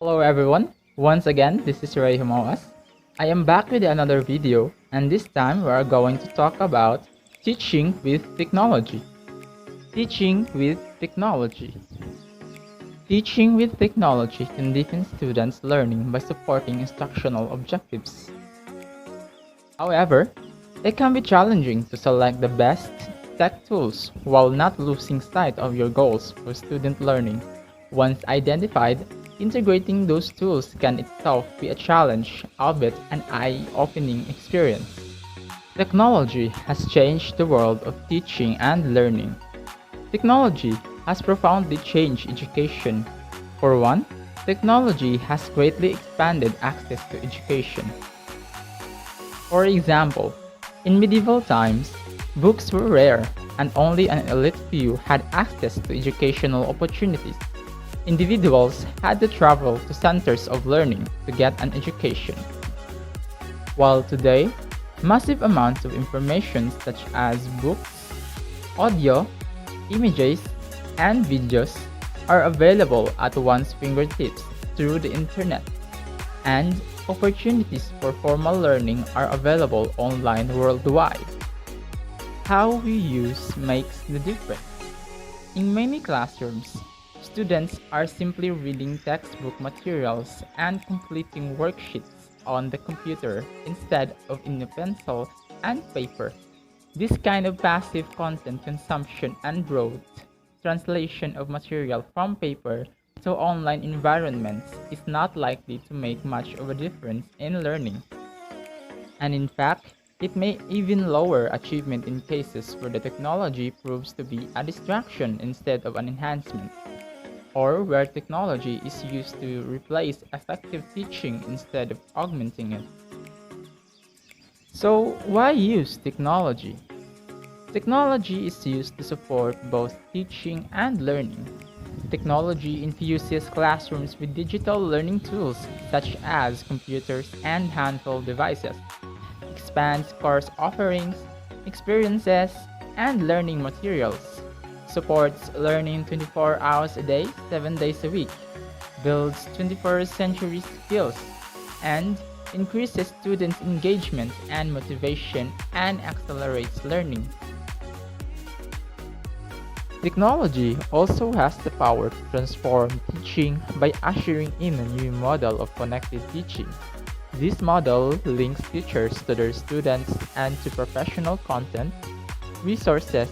Hello everyone, once again this is Jumao-as. I am back with another video and this time we are going to talk about teaching with technology. Teaching with technology. Teaching with technology can deepen students' learning by supporting instructional objectives. However, it can be challenging to select the best tech tools while not losing sight of your goals for student learning. Once identified, integrating those tools can itself be a challenge, albeit an eye-opening experience. Technology has changed the world of teaching and learning. Technology has profoundly changed education. For one, technology has greatly expanded access to education. For example, in medieval times, books were rare and only an elite few had access to educational opportunities. Individuals had to travel to centers of learning to get an education. While today, massive amounts of information such as books, audio, images, and videos are available at one's fingertips through the internet, and opportunities for formal learning are available online worldwide. How we use makes the difference. In many classrooms, students are simply reading textbook materials and completing worksheets on the computer instead of in a pencil and paper. This kind of passive content consumption and broad translation of material from paper to online environments is not likely to make much of a difference in learning. And in fact, it may even lower achievement in cases where the technology proves to be a distraction instead of an enhancement, or where technology is used to replace effective teaching instead of augmenting it. So, why use technology? Technology is used to support both teaching and learning. Technology infuses classrooms with digital learning tools such as computers and handheld devices, expands course offerings, experiences, and learning materials, supports learning 24 hours a day, 7 days a week, builds 21st century skills, and increases students' engagement and motivation and accelerates learning. Technology also has the power to transform teaching by ushering in a new model of connected teaching. This model links teachers to their students and to professional content, resources,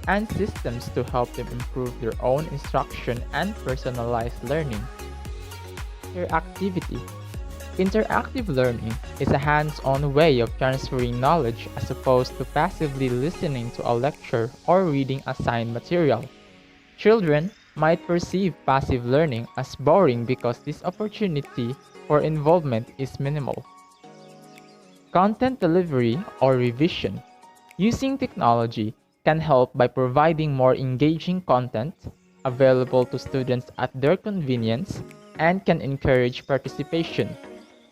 and systems to help them improve their own instruction and personalized learning. Interactivity. Interactive learning is a hands-on way of transferring knowledge as opposed to passively listening to a lecture or reading assigned material. Children might perceive passive learning as boring because this opportunity for involvement is minimal. Content delivery or revision. Using technology can help by providing more engaging content available to students at their convenience and can encourage participation.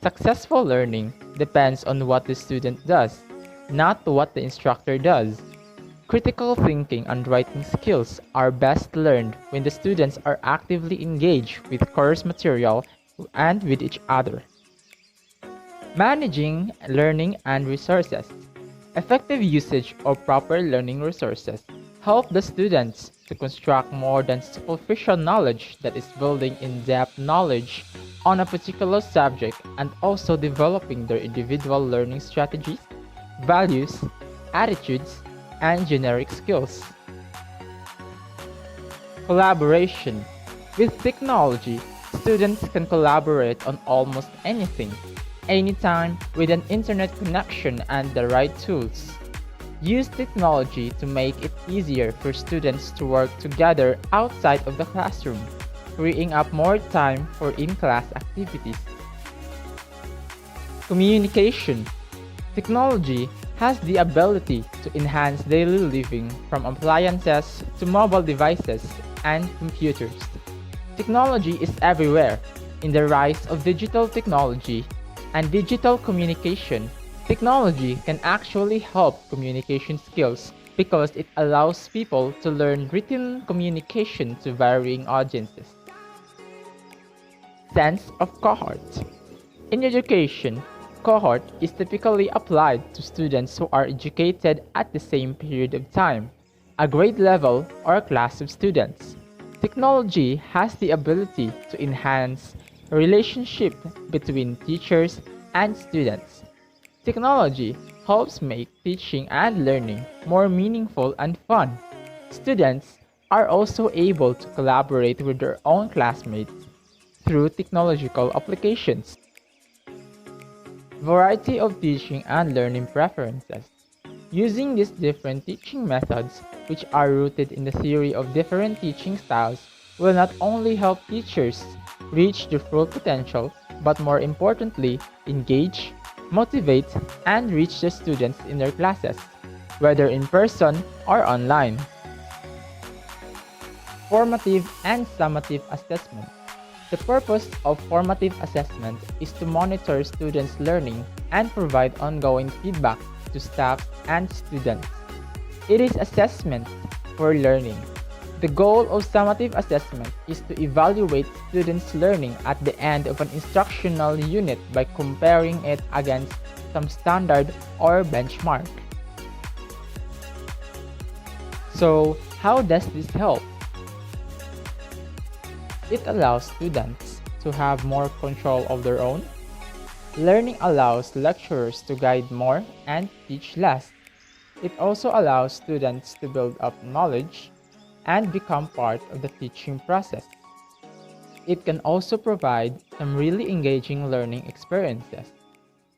Successful learning depends on what the student does, not what the instructor does. Critical thinking and writing skills are best learned when the students are actively engaged with course material and with each other. Managing learning and resources. Effective usage of proper learning resources help the students to construct more than superficial knowledge that is building in-depth knowledge on a particular subject and also developing their individual learning strategies, values, attitudes, and generic skills. Collaboration. With technology, students can collaborate on almost anything, anytime with an internet connection and the right tools. Use technology to make it easier for students to work together outside of the classroom, freeing up more time for in-class activities. Communication. Technology has the ability to enhance daily living from appliances to mobile devices and computers. Technology is everywhere. In the rise of digital technology and digital communication, technology can actually help communication skills because it allows people to learn written communication to varying audiences. Sense of cohort. In education, cohort is typically applied to students who are educated at the same period of time, a grade level or a class of students. Technology has the ability to enhance a relationship between teachers and students. Technology helps make teaching and learning more meaningful and fun. Students are also able to collaborate with their own classmates through technological applications. Variety of teaching and learning preferences. Using these different teaching methods, which are rooted in the theory of different teaching styles, will not only help teachers reach their full potential, but more importantly, engage, motivate, and reach the students in their classes, whether in person or online. Formative and summative assessment. The purpose of formative assessment is to monitor students' learning and provide ongoing feedback to staff and students. It is assessment for learning. The goal of summative assessment is to evaluate students' learning at the end of an instructional unit by comparing it against some standard or benchmark. So, how does this help? It allows students to have more control of their own. Learning allows lecturers to guide more and teach less. It also allows students to build up knowledge and become part of the teaching process. It can also provide some really engaging learning experiences.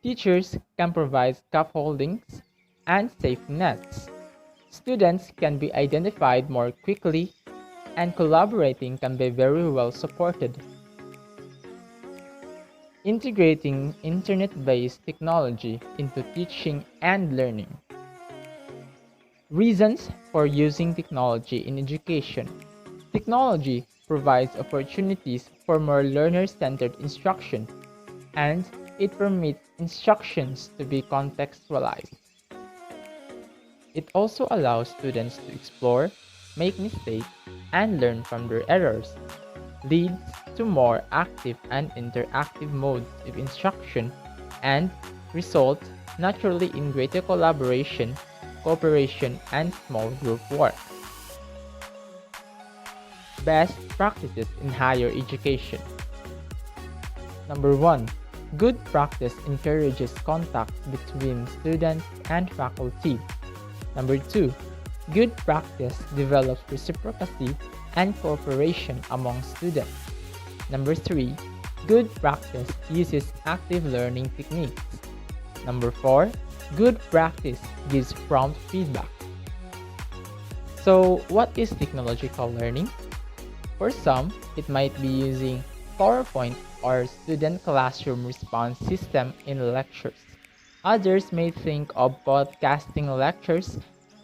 Teachers can provide scaffoldings and safety nets. Students can be identified more quickly, and collaborating can be very well supported. Integrating internet-based technology into teaching and learning. Reasons for using technology in education. Technology provides opportunities for more learner-centered instruction, and it permits instructions to be contextualized. It also allows students to explore, make mistakes, and learn from their errors. Leads to more active and interactive modes of instruction and result naturally in greater collaboration, cooperation, and small group work. Best practices in higher education. Number 1. Good practice encourages contact between students and faculty. Number 2. Good practice develops reciprocity and cooperation among students. Number 3. Good practice uses active learning techniques. Number 4. Good practice gives prompt feedback. So, what is technological learning? For some, it might be using PowerPoint or student classroom response system in lectures. Others may think of podcasting lectures,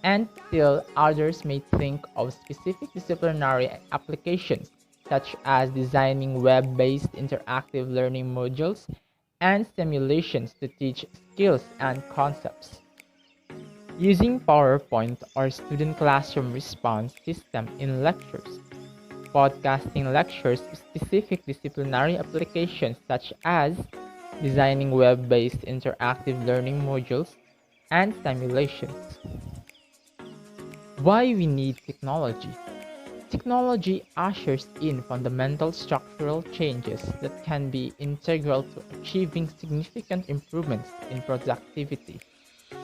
and still others may think of specific disciplinary applications such as designing web-based interactive learning modules and simulations to teach skills and concepts. Using PowerPoint or student classroom response system in lectures. Podcasting lectures specific disciplinary applications such as designing web-based interactive learning modules and simulations. Why we need technology? Technology ushers in fundamental structural changes that can be integral to achieving significant improvements in productivity,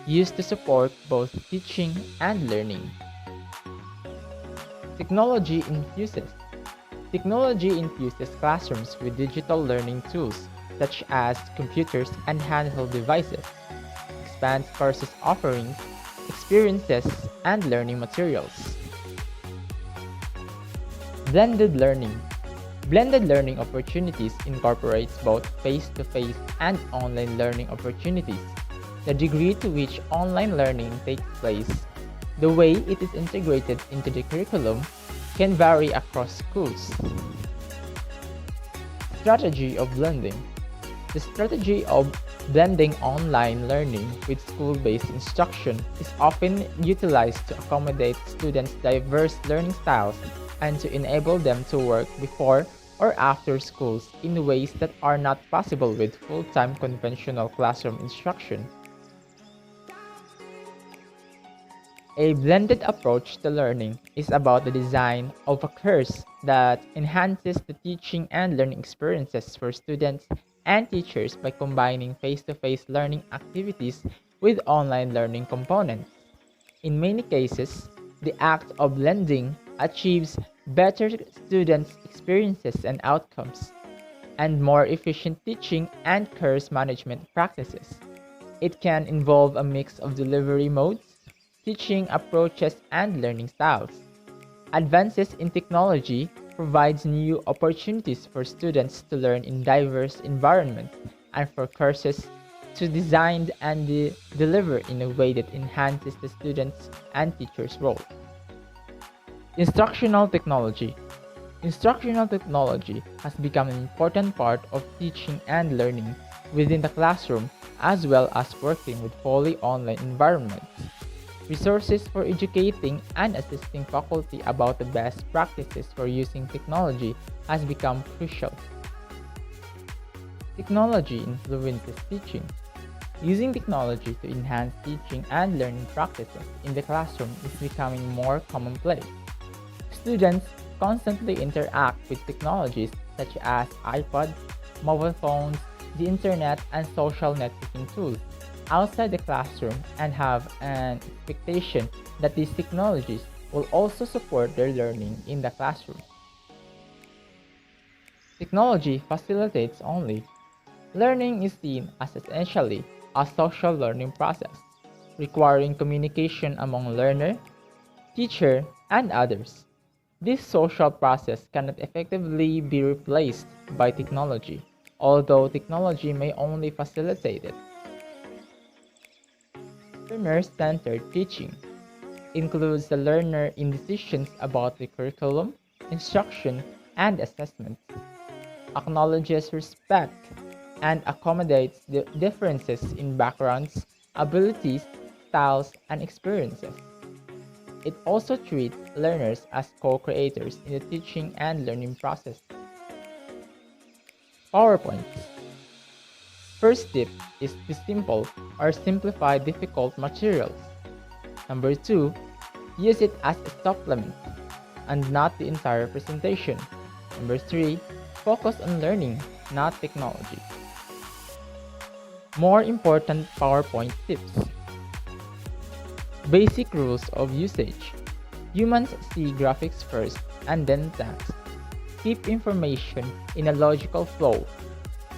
used to support both teaching and learning. Technology infuses classrooms with digital learning tools such as computers and handheld devices, expands courses offerings, experiences, and learning materials. Blended learning. Blended learning opportunities incorporates both face-to-face and online learning opportunities. The degree to which online learning takes place, the way it is integrated into the curriculum, can vary across schools. Strategy of blending. The strategy of blending online learning with school-based instruction is often utilized to accommodate students' diverse learning styles and to enable them to work before, or after schools in ways that are not possible with full-time conventional classroom instruction. A blended approach to learning is about the design of a course that enhances the teaching and learning experiences for students and teachers by combining face-to-face learning activities with online learning components. In many cases, the act of blending achieves better students' experiences and outcomes, and more efficient teaching and course management practices. It can involve a mix of delivery modes, teaching approaches, and learning styles. Advances in technology provides new opportunities for students to learn in diverse environments and for courses to design and deliver in a way that enhances the students' and teachers' role. Instructional technology. Instructional technology has become an important part of teaching and learning within the classroom as well as working with fully online environments. Resources for educating and assisting faculty about the best practices for using technology has become crucial. Technology influences teaching. Using technology to enhance teaching and learning practices in the classroom is becoming more commonplace. Students constantly interact with technologies such as iPads, mobile phones, the internet, and social networking tools outside the classroom and have an expectation that these technologies will also support their learning in the classroom. Technology facilitates only. Learning is seen as essentially a social learning process, requiring communication among learner, teacher, and others. This social process cannot effectively be replaced by technology, although technology may only facilitate it. Learner-centered teaching includes the learner in decisions about the curriculum, instruction, and assessment, acknowledges respect, and accommodates the differences in backgrounds, abilities, styles, and experiences. It also treats learners as co-creators in the teaching and learning process. PowerPoints. First tip is to simple or simplify difficult materials. Number 2, use it as a supplement and not the entire presentation. Number 3, focus on learning, not technology. More important PowerPoint tips. Basic rules of usage. Humans see graphics first and then text. Keep information in a logical flow.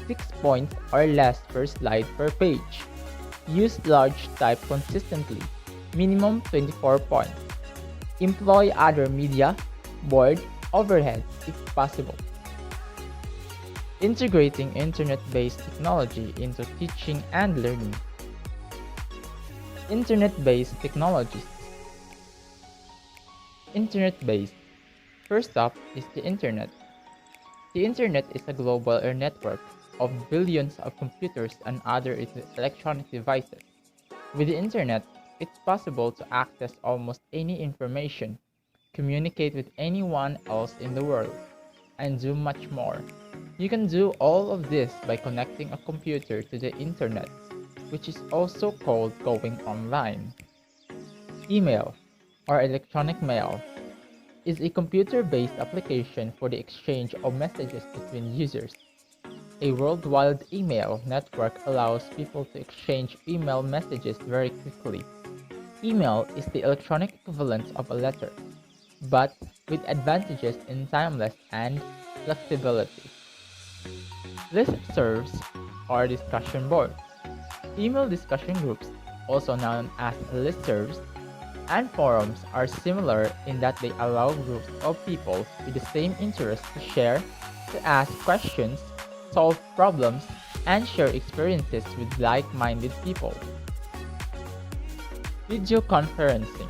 6 points or less per slide per page. Use large type consistently, minimum 24 points. Employ other media, board, overhead if possible. Integrating internet-based technology into teaching and learning. Internet-based technologies. Internet-based. First up is the Internet. The Internet is a global network of billions of computers and other electronic devices. With the Internet, it's possible to access almost any information, communicate with anyone else in the world, and do much more. You can do all of this by connecting a computer to the Internet, which is also called going online. Email, or electronic mail, is a computer-based application for the exchange of messages between users. A worldwide email network allows people to exchange email messages very quickly. Email is the electronic equivalent of a letter, but with advantages in timeless and flexibility. Listservs or discussion boards. Email discussion groups, also known as listservs, and forums are similar in that they allow groups of people with the same interests to share, to ask questions, solve problems, and share experiences with like-minded people. Video conferencing.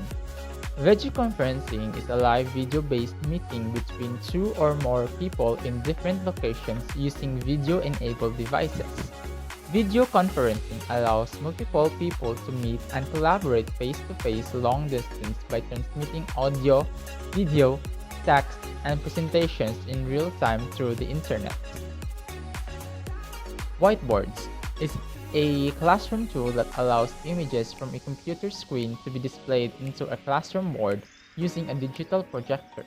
Video conferencing is a live video-based meeting between two or more people in different locations using video-enabled devices. Video conferencing allows multiple people to meet and collaborate face-to-face long distance by transmitting audio, video, text, and presentations in real time through the internet. Whiteboards is a classroom tool that allows images from a computer screen to be displayed into a classroom board using a digital projector.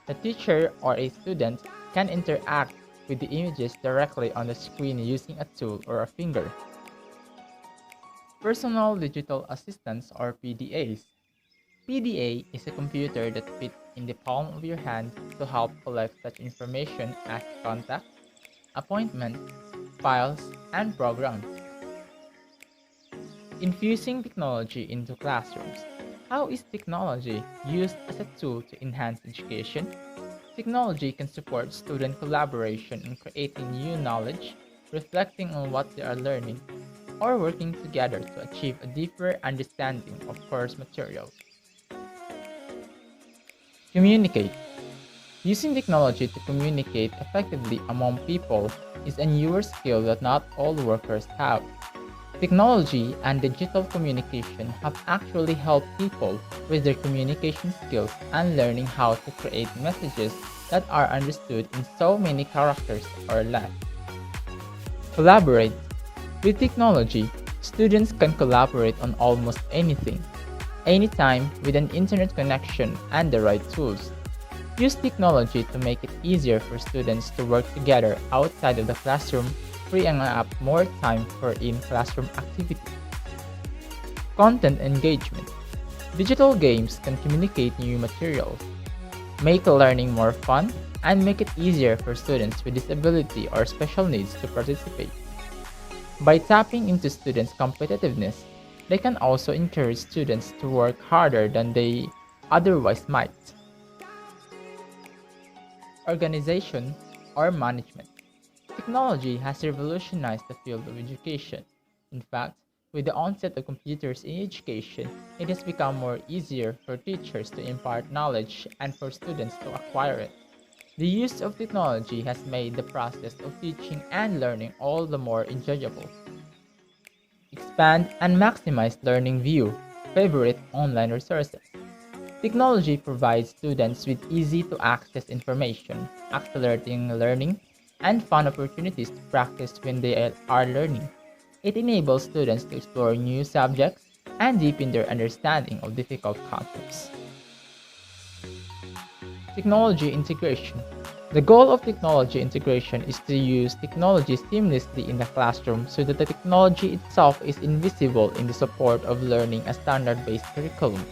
The teacher or a student can interact with the images directly on the screen using a tool or a finger. Personal Digital Assistants or PDAs. PDA is a computer that fits in the palm of your hand to help collect such information as contacts, appointments, files, and programs. Infusing technology into classrooms. How is technology used as a tool to enhance education? Technology can support student collaboration in creating new knowledge, reflecting on what they are learning, or working together to achieve a deeper understanding of course material. Communicate. Using technology to communicate effectively among people is a newer skill that not all workers have. Technology and digital communication have actually helped people with their communication skills and learning how to create messages that are understood in so many characters or less. Collaborate. With technology, students can collaborate on almost anything, anytime with an internet connection and the right tools. Use technology to make it easier for students to work together outside of the classroom, freeing up more time for in-classroom activities. Content engagement. Digital games can communicate new materials, make learning more fun, and make it easier for students with disability or special needs to participate. By tapping into students' competitiveness, they can also encourage students to work harder than they otherwise might. Organization or management. Technology has revolutionized the field of education. In fact, with the onset of computers in education, it has become more easier for teachers to impart knowledge and for students to acquire it. The use of technology has made the process of teaching and learning all the more enjoyable. Expand and maximize learning view. Favorite online resources. Technology provides students with easy to access information, accelerating learning, and fun opportunities to practice when they are learning. It enables students to explore new subjects and deepen their understanding of difficult concepts. Technology integration. The goal of technology integration is to use technology seamlessly in the classroom so that the technology itself is invisible in the support of learning a standard-based curriculum.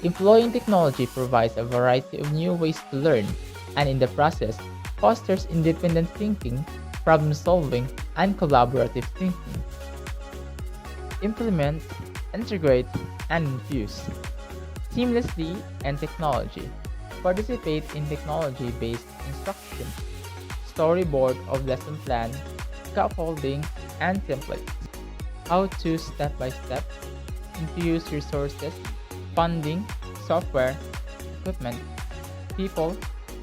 Employing technology provides a variety of new ways to learn, and in the process, fosters independent thinking, problem solving, and collaborative thinking. Implement, integrate, and infuse seamlessly and technology. Participate in technology-based instruction, storyboard of lesson plan, scaffolding, and templates. How to step-by-step, infuse resources, funding, software, equipment, people,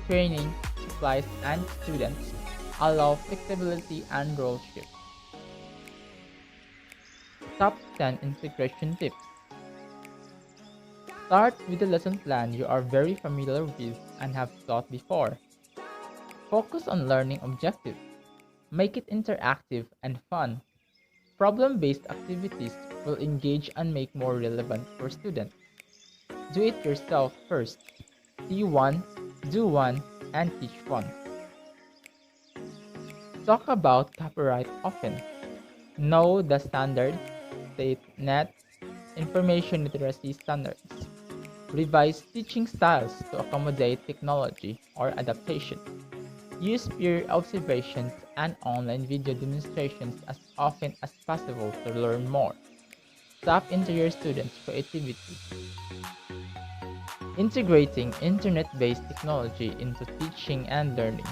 training, supplies, and students. Allow flexibility and role shift. Top 10 integration tips. Start with the lesson plan you are very familiar with and have taught before. Focus on learning objectives. Make it interactive and fun. Problem-based activities will engage and make more relevant for students. Do it yourself first. See one, do one, and teach one. Talk about copyright often. Know the standards, state net, information literacy standards. Revise teaching styles to accommodate technology or adaptation. Use peer observations and online video demonstrations as often as possible to learn more. Tap into your students' creativity. Integrating internet-based technology into teaching and learning.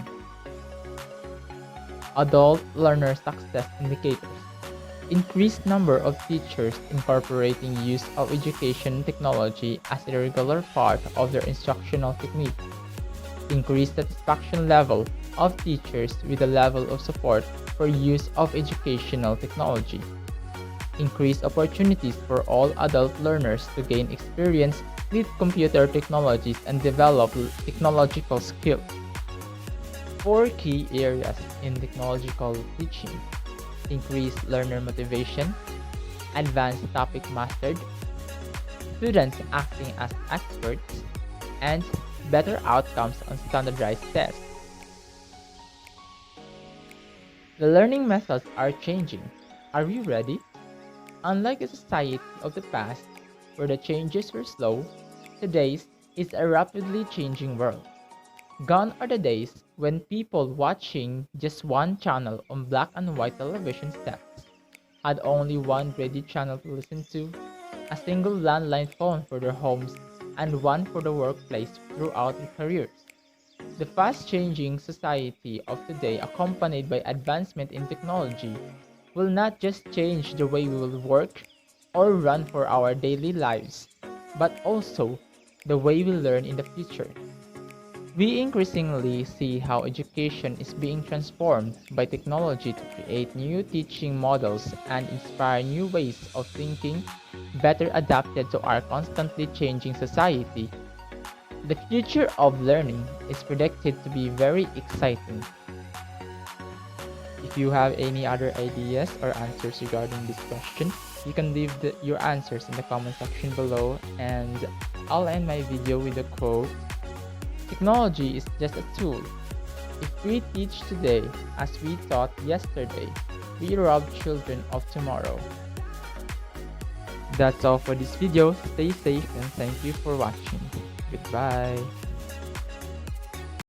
Adult learner success indicators. Increased number of teachers incorporating use of education technology as a regular part of their instructional technique. Increased satisfaction level of teachers with the level of support for use of educational technology. Increased opportunities for all adult learners to gain experience with computer technologies and develop technological skills. Four key areas in technological teaching: increase learner motivation, advanced topic mastered, students acting as experts, and better outcomes on standardized tests. The learning methods are changing. Are we ready? Unlike the society of the past, where the changes were slow, today's is a rapidly changing world. Gone are the days when people watching just one channel on black and white television sets had only one ready channel to listen to, a single landline phone for their homes, and one for the workplace throughout their careers. The fast-changing society of today, accompanied by advancement in technology, will not just change the way we will work or run for our daily lives, but also the way we learn in the future. We increasingly see how education is being transformed by technology to create new teaching models and inspire new ways of thinking better adapted to our constantly changing society. The future of learning is predicted to be very exciting. If you have any other ideas or answers regarding this question, you can leave your answers in the comment section below, and I'll end my video with a quote: "Technology is just a tool. If we teach today as we taught yesterday, we rob children of tomorrow." That's all for this video. Stay safe and thank you for watching. Goodbye.